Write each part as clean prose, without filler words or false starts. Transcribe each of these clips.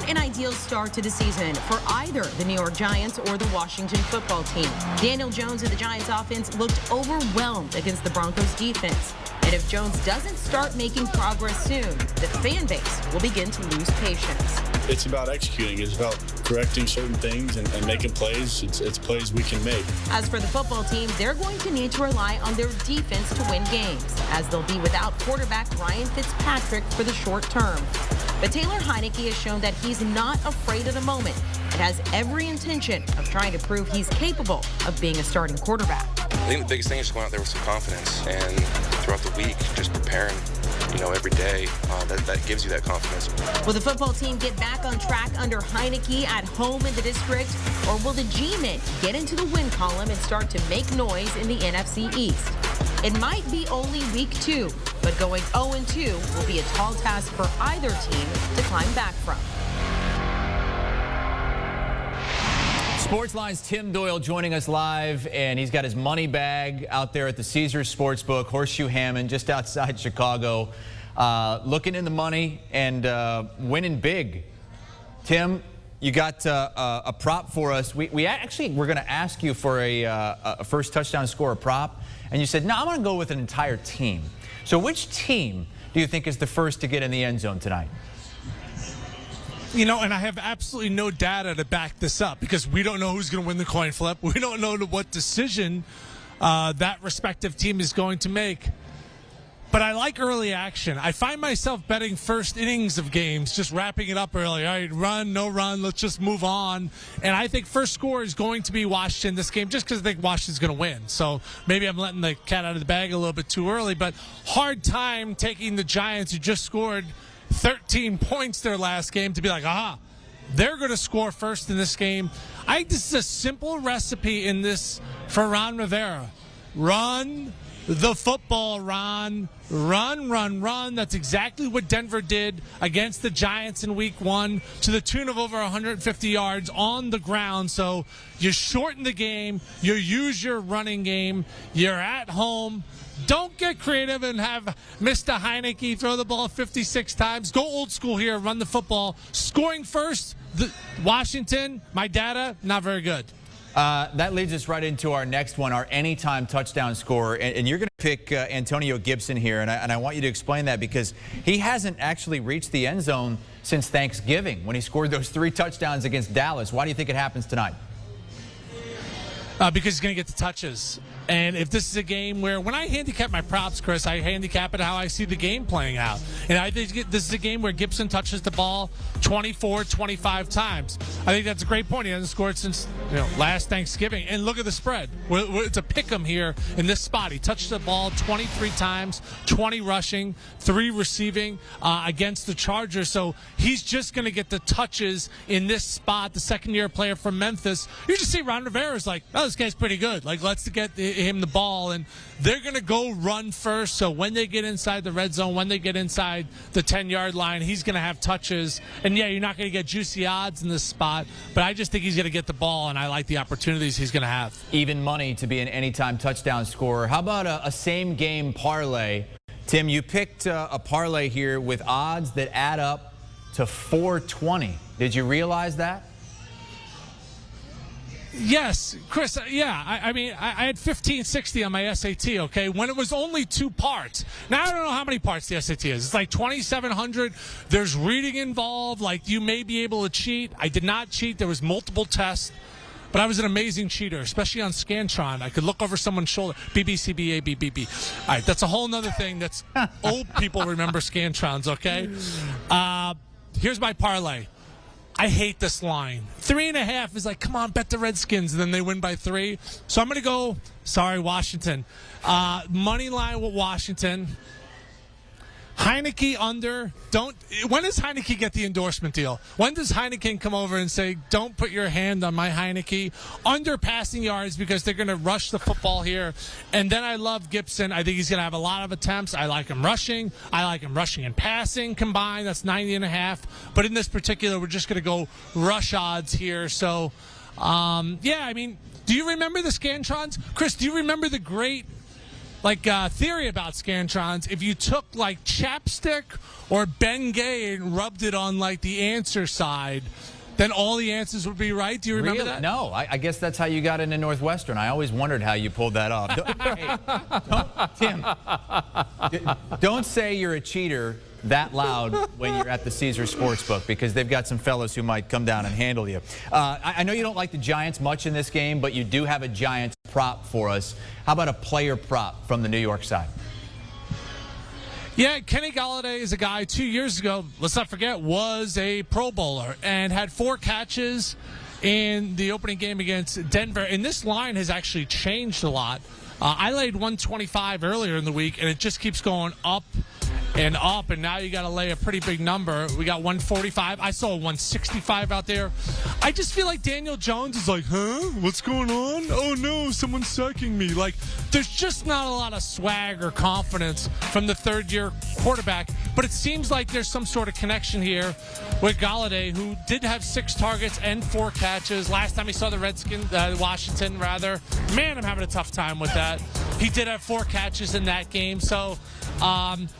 an ideal start to the season for either the New York Giants or the Washington football team. Daniel Jones and the Giants offense looked overwhelmed against the Broncos defense. And if Jones doesn't start making progress soon, the fan base will begin to lose patience. It's about executing. It's about correcting certain things and making plays. It's plays we can make. As for the football team, they're going to need to rely on their defense to win games, as they'll be without quarterback Ryan Fitzpatrick for the short term. But Taylor Heinicke has shown that he's not afraid of the moment and has every intention of trying to prove he's capable of being a starting quarterback. I think the biggest thing is going out there with some confidence, and throughout the week, just preparing, every day, that gives you that confidence. Will the football team get back on track under Heinicke at home in the district, or will the G-men get into the win column and start to make noise in the NFC East? It might be only week 2, but going 0-2 will be a tall task for either team to climb back from. Sportsline's Tim Doyle joining us live, and he's got his money bag out there at the Caesars Sportsbook, Horseshoe Hammond, just outside Chicago, looking in the money and winning big. Tim, you got a prop for us. We actually were going to ask you for a first touchdown scorer prop, and you said, no, I'm going to go with an entire team. So which team do you think is the first to get in the end zone tonight? And I have absolutely no data to back this up because we don't know who's going to win the coin flip. We don't know what decision that respective team is going to make. But I like early action. I find myself betting first innings of games, just wrapping it up early. All right, run, no run, let's just move on. And I think first score is going to be Washington this game just because I think Washington's going to win. So maybe I'm letting the cat out of the bag a little bit too early, but hard time taking the Giants who just scored 13 points their last game to be like, aha, they're going to score first in this game. I think this is a simple recipe in this for Ron Rivera. Run the football, Ron. Run, run, run. That's exactly what Denver did against the Giants in week 1 to the tune of over 150 yards on the ground. So you shorten the game. You use your running game. You're at home. Don't get creative and have Mr. Heinicke throw the ball 56 times. Go old school here. Run the football. Scoring first, Washington, my data, not very good. That leads us right into our next one, our anytime touchdown scorer. And you're going to pick Antonio Gibson here. And I want you to explain that because he hasn't actually reached the end zone since Thanksgiving when he scored those 3 touchdowns against Dallas. Why do you think it happens tonight? Because he's going to get the touches. And if this is a game where, when I handicap my props, Chris, I handicap it how I see the game playing out. And I think this is a game where Gibson touches the ball 24, 25 times. I think that's a great point. He hasn't scored since last Thanksgiving. And look at the spread. It's a pick 'em here in this spot. He touched the ball 23 times, 20 rushing, 3 receiving against the Chargers. So he's just going to get the touches in this spot. The second-year player from Memphis. You just see Ron Rivera's like, oh, this guy's pretty good. Like, let's get him the ball, and they're going to go run first. So when they get inside the red zone, when they get inside the 10-yard line, he's going to have touches. And, yeah, you're not going to get juicy odds in this spot, but I just think he's going to get the ball, and I like the opportunities he's going to have. Even money to be an anytime touchdown scorer. How about a same-game parlay? Tim, you picked a parlay here with odds that add up to 420. Did you realize that? Yes, Chris, yeah. I mean, I had 1560 on my SAT, okay, when it was only 2 parts. Now, I don't know how many parts the SAT is. It's like 2,700. There's reading involved. Like, you may be able to cheat. I did not cheat. There was multiple tests. But I was an amazing cheater, especially on Scantron. I could look over someone's shoulder. BBCBABBB. All right, that's a whole other thing. That's old people remember Scantrons, okay? Here's my parlay. I hate this line. 3.5 is like, come on, bet the Redskins, and then they win by 3. So I'm going to go, sorry, Washington. Money line with Washington. Heinicke under. When does Heinicke get the endorsement deal? When does Heinicke come over and say, don't put your hand on my Heinicke? Under passing yards because they're going to rush the football here. And then I love Gibson. I think he's going to have a lot of attempts. I like him rushing. I like him rushing and passing combined. That's 90.5. But in this particular, we're just going to go rush odds here. So, yeah, I mean, do you remember the Scantrons? Chris, do you remember the great theory about Scantrons. If you took like chapstick or Bengay and rubbed it on like the answer side, then all the answers would be right. Do you remember that? No, I guess that's how you got into Northwestern. I always wondered how you pulled that off. Tim, don't say you're a cheater that loud when you're at the Caesars Sportsbook, because they've got some fellas who might come down and handle you. I know you don't like the Giants much in this game, but you do have a Giants prop for us. How about a player prop from the New York side? Yeah, Kenny Golladay is a guy 2 years ago, let's not forget, was a Pro Bowler and had 4 catches in the opening game against Denver. And this line has actually changed a lot. I laid 125 earlier in the week, and it just keeps going up and up, and now you got to lay a pretty big number. We got 145. I saw 165 out there. I just feel like Daniel Jones is like, huh? What's going on? Oh, no, someone's sacking me. Like, there's just not a lot of swag or confidence from the third-year quarterback, but it seems like there's some sort of connection here with Golladay, who did have 6 targets and 4 catches. Last time he saw the Redskins, Washington, rather. Man, I'm having a tough time with that. He did have 4 catches in that game, so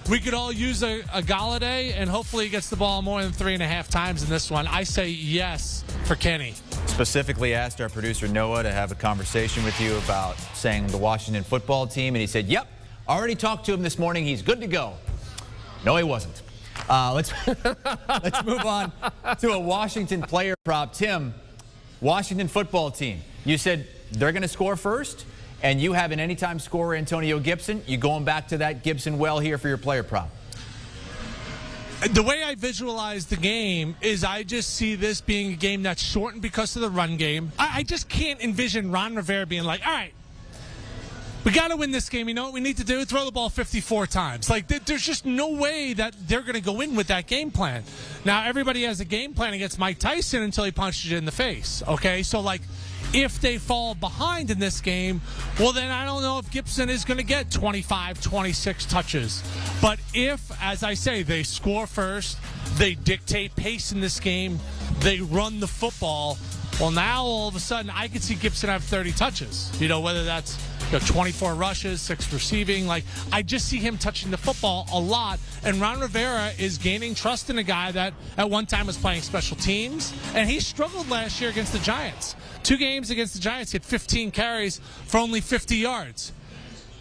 we could all use a Golladay, and hopefully he gets the ball more than 3.5 times in this one. I say yes for Kenny. Specifically asked our producer Noah to have a conversation with you about saying the Washington football team, and he said, yep, already talked to him this morning. He's good to go. No, he wasn't. Let's move on to a Washington player prop. Tim, Washington football team. You said they're going to score first, and you have an anytime scorer, Antonio Gibson. You going back to that Gibson well here for your player prop? The way I visualize the game is I just see this being a game that's shortened because of the run game. I just can't envision Ron Rivera being like, all right, we got to win this game. You know what we need to do? Throw the ball 54 times. Like, there's just no way that they're going to go in with that game plan. Now, everybody has a game plan against Mike Tyson until he punches you in the face, okay? So, like, if they fall behind in this game, well, then I don't know if Gibson is going to get 25, 26 touches. But if, as I say, they score first, they dictate pace in this game, they run the football, well, now all of a sudden I could see Gibson have 30 touches. You know, whether that's 24 rushes, 6 receiving. Like, I just see him touching the football a lot. And Ron Rivera is gaining trust in a guy that at one time was playing special teams. And he struggled last year against the Giants. 2 games against the Giants, he had 15 carries for only 50 yards.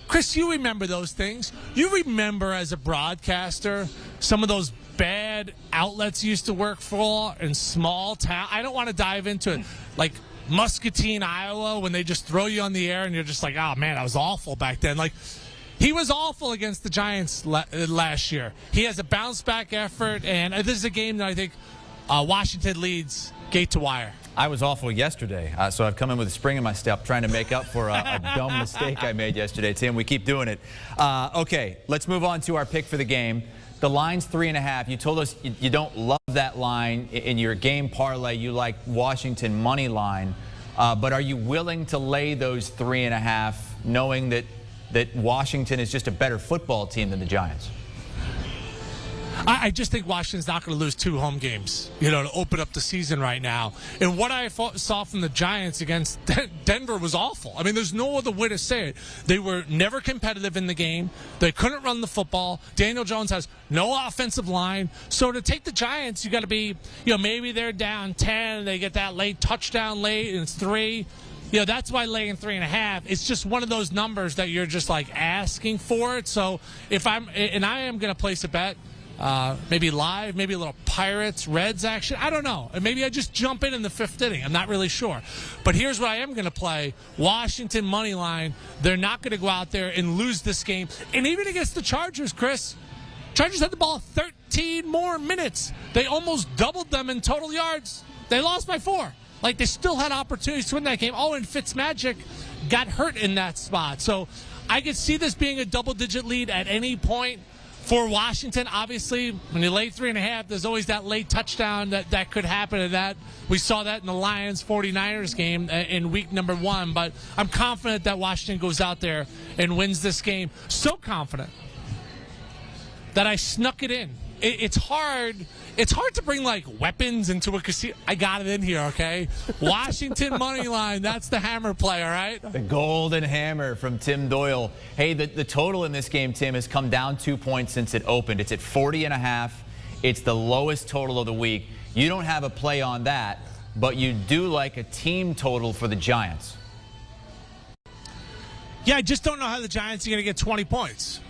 Chris, you remember those things. You remember as a broadcaster some of those bad outlets you used to work for in small town. I don't want to dive into it. Like Muscatine, Iowa, when they just throw you on the air and you're just like, oh, man, I was awful back then. Like, he was awful against the Giants last year. He has a bounce-back effort, and this is a game that I think Washington leads gate to wire. I was awful yesterday, so I've come in with a spring in my step trying to make up for a dumb mistake I made yesterday. Tim, we keep doing it. Okay, let's move on to our pick for the game. The line's 3.5. You told us you don't love that line in your game parlay. You like Washington money line, but are you willing to lay those 3.5, knowing that Washington is just a better football team than the Giants? I just think Washington's not going to lose 2 home games, you know, to open up the season right now. And what I saw from the Giants against Denver was awful. I mean, there's no other way to say it. They were never competitive in the game. They couldn't run the football. Daniel Jones has no offensive line. So to take the Giants, you got to be, you know, maybe they're down 10. They get that late touchdown late, and it's 3. You know, that's why laying 3.5. It's just one of those numbers that you're just like asking for it. So if I am going to place a bet, maybe live, maybe a little Pirates, Reds action. I don't know. And maybe I just jump in the 5th inning. I'm not really sure. But here's what I am going to play. Washington money line. They're not going to go out there and lose this game. And even against the Chargers, Chris, Chargers had the ball 13 more minutes. They almost doubled them in total yards. They lost by 4. Like, they still had opportunities to win that game. Oh, and Fitzmagic got hurt in that spot. So I could see this being a double-digit lead at any point. For Washington, obviously, when you lay 3.5, there's always that late touchdown that could happen. And that we saw that in the Lions-49ers game in week number 1. But I'm confident that Washington goes out there and wins this game. So confident that I snuck it in it's hard. It's hard to bring like weapons into a casino. I got it in here, okay? Washington money line. That's the hammer play, all right? The golden hammer from Tim Doyle. Hey, the total in this game, Tim, has come down 2 points since it opened. It's at 40.5. It's the lowest total of the week. You don't have a play on that, but you do like a team total for the Giants. Yeah, I just don't know how the Giants are going to get 20 points.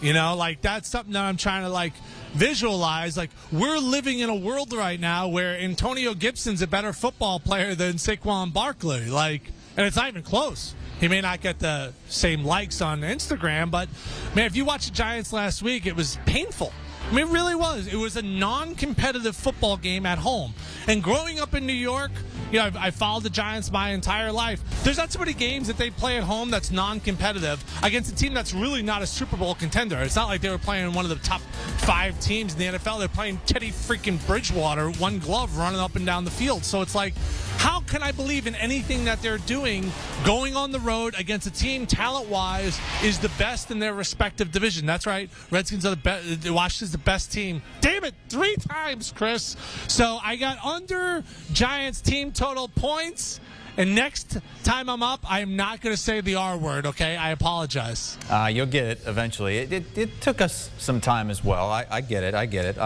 You know, like that's something that I'm trying to like visualize. Like we're living in a world right now where Antonio Gibson's a better football player than Saquon Barkley. Like, and it's not even close. He may not get the same likes on Instagram, but man, if you watched the Giants last week, it was painful. I mean, it really was. It was a non-competitive football game at home. And growing up in New York, you know, I followed the Giants my entire life. There's not so many games that they play at home that's non-competitive against a team that's really not a Super Bowl contender. It's not like they were playing one of the top 5 teams in the NFL. They're playing Teddy freaking Bridgewater, one glove, running up and down the field. So it's like, how can I believe in anything that they're doing going on the road against a team talent-wise is the best in their respective division? That's right. Redskins are the best. Washington's the best team. Damn it, 3 times, Chris. So I got under Giants team total points. And next time I'm up, I'm not going to say the R word, okay? I apologize. You'll get it eventually. It took us some time as well. I get it. I get it.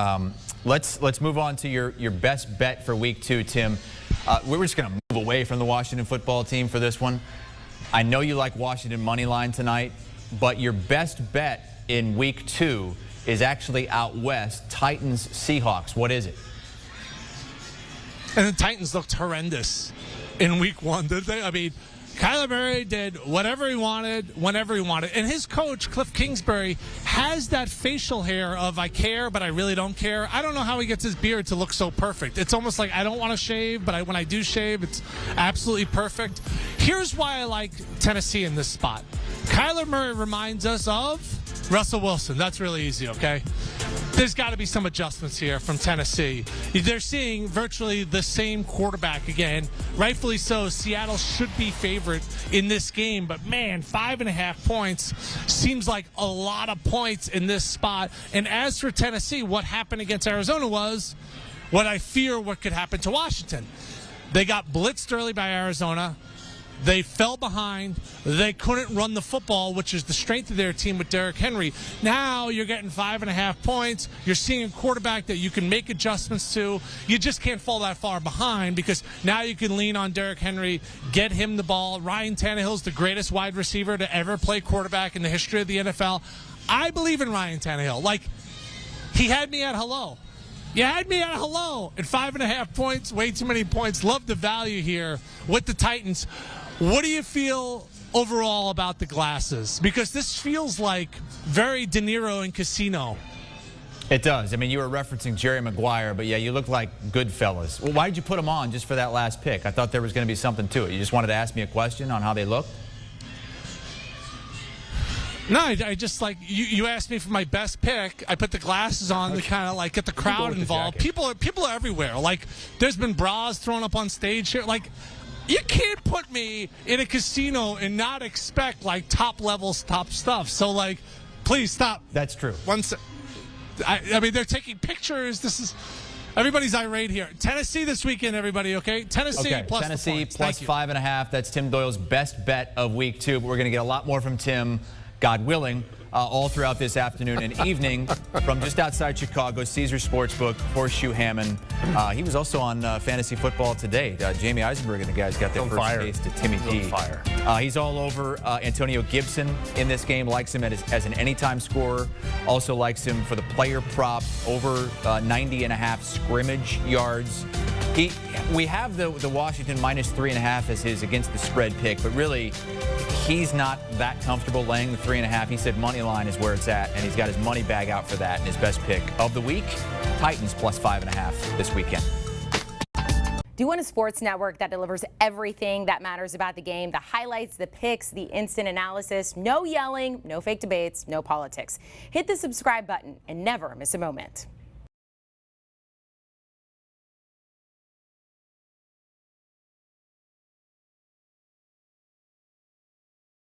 Let's move on to your best bet for week 2, Tim. We're just going to move away from the Washington football team for this one. I know you like Washington money line tonight, but your best bet in week 2 is actually out west, Titans Seahawks. What is it? And the Titans looked horrendous in week 1, did they? I mean, Kyler Murray did whatever he wanted, whenever he wanted. And his coach, Cliff Kingsbury, has that facial hair of I care, but I really don't care. I don't know how he gets his beard to look so perfect. It's almost like I don't want to shave, but when I do shave, it's absolutely perfect. Here's why I like Tennessee in this spot. Kyler Murray reminds us of Russell Wilson. That's really easy, okay? There's got to be some adjustments here from Tennessee. They're seeing virtually the same quarterback again. Rightfully so. Seattle should be favorite in this game. But, man, 5.5 points seems like a lot of points in this spot. And as for Tennessee, what happened against Arizona was what I fear what could happen to Washington. They got blitzed early by Arizona. They fell behind. They couldn't run the football, which is the strength of their team with Derrick Henry. Now you're getting 5.5 points. You're seeing a quarterback that you can make adjustments to. You just can't fall that far behind because now you can lean on Derrick Henry, get him the ball. Ryan Tannehill's the greatest wide receiver to ever play quarterback in the history of the NFL. I believe in Ryan Tannehill. Like, he had me at hello. You had me at hello at 5.5 points. Way too many points. Love the value here with the Titans. What do you feel overall about the glasses? Because this feels like very De Niro in Casino. It does. I mean, you were referencing Jerry Maguire, but yeah, you look like Goodfellas. Well, why did you put them on just for that last pick? I thought there was going to be something to it. You just wanted to ask me a question on how they looked? No, I just like you asked me for my best pick. I put the glasses on to kind of like get the crowd involved. People are everywhere. Like there's been bras thrown up on stage here. Like you can't put me in a casino and not expect like top stuff. So like, please stop. That's true. I mean, they're taking pictures. Everybody's irate here. Tennessee this weekend, everybody, okay? Tennessee plus Tennessee the points. plus 5.5. That's Tim Doyle's best bet of week 2. But we're going to get a lot more from Tim, God willing, all throughout this afternoon and evening from just outside Chicago, Caesars Sportsbook, Horseshoe Hammond. He was also on Fantasy Football Today. Jamie Eisenberg and the guys got their first taste to Timmy D. He's all over Antonio Gibson in this game, likes him as an anytime scorer, also likes him for the player prop, over 90.5 scrimmage yards. We have the Washington minus 3.5 as his against the spread pick, but really he's not that comfortable laying the 3.5. He said money line is where it's at, and he's got his money bag out for that. And his best pick of the week, Titans plus 5.5 this weekend. Do you want a sports network that delivers everything that matters about the game? The highlights, the picks, the instant analysis, no yelling, no fake debates, no politics. Hit the subscribe button and never miss a moment.